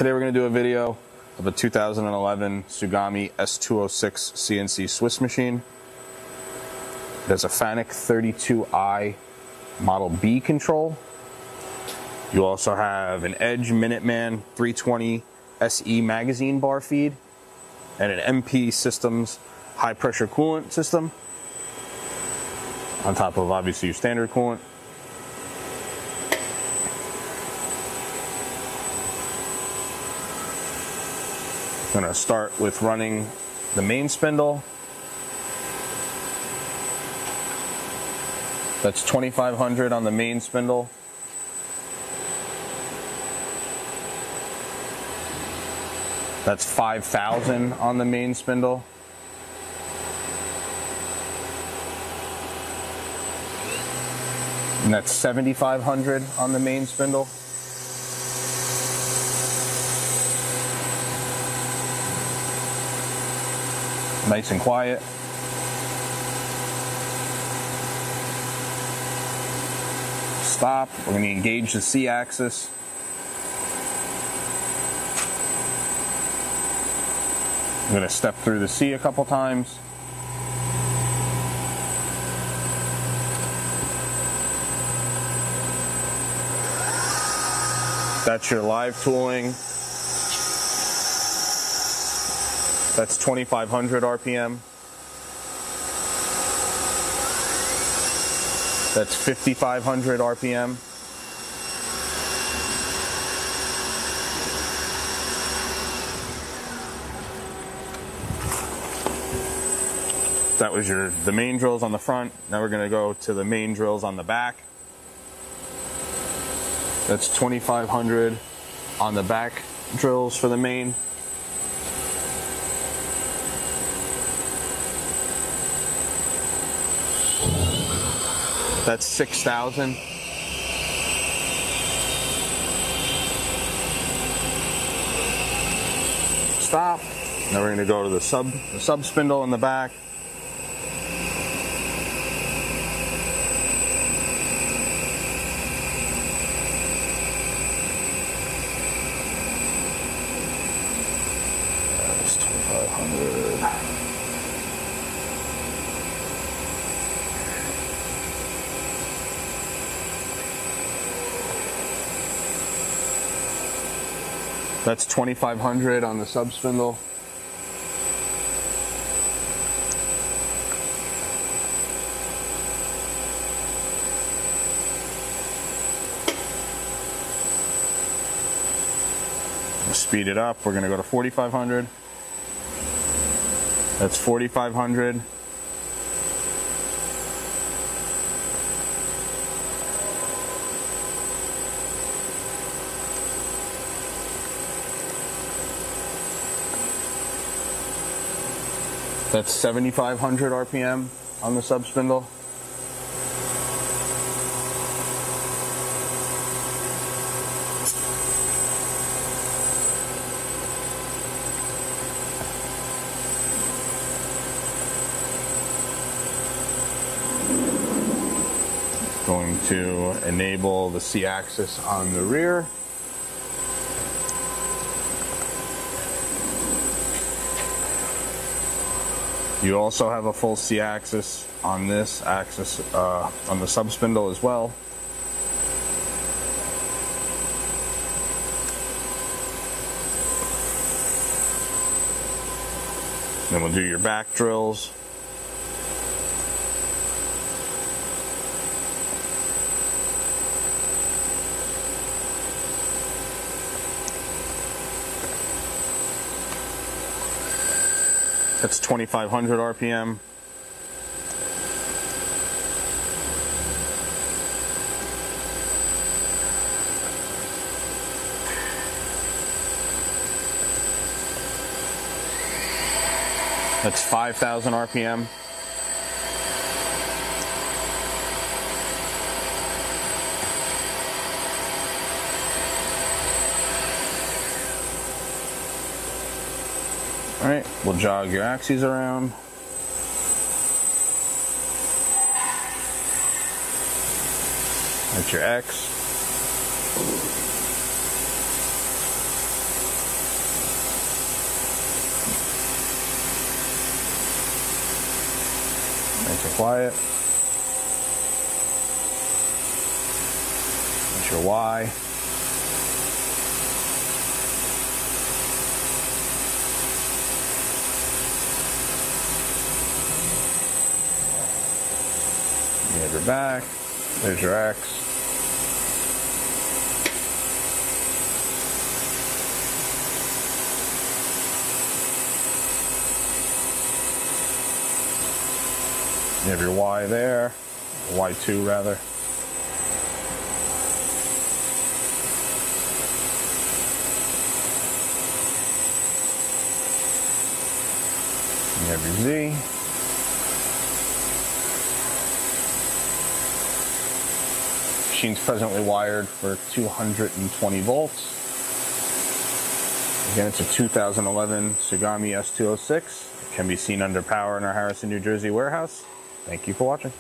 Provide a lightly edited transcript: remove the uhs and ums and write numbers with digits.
Today we're going to do a video of a 2011 Tsugami S206 CNC Swiss machine. It has a Fanuc 32i Model B control. You also have an Edge Minuteman 320 SE magazine bar feed and an MP Systems high pressure coolant system on top of obviously your standard coolant. I'm going to start with running the main spindle. That's 2500 on the main spindle. That's 5000 on the main spindle. And that's 7500 on the main spindle. Nice and quiet. Stop. We're going to engage the C-axis. I'm going to step through the C a couple times. That's your live tooling. That's 2500 RPM. That's 5500 RPM. That was the main drills on the front. Now we're going to go to the main drills on the back. That's 2500 on the back drills for the main. That's 6000. Stop. Now we're going to go to the sub spindle in the back. That's 2500. That's 2500 on the sub spindle. Speed it up. We're going to go to 4500. That's 4500. That's 7500 RPM on the sub spindle. Going to enable the C-axis on the rear. You also have a full C-axis on this axis, on the sub spindle as well. Then we'll do your back drills. That's 2500 RPM. That's 5000 RPM. All right, we'll jog your axes around. That's your X. Apply it. That's your Y. You have your back. There's your X. You have your Y there, Y2 rather. You have your Z. Machine's presently wired for 220 volts. Again, it's a 2011 Tsugami S206. It can be seen under power in our Harrison, New Jersey warehouse. Thank you for watching.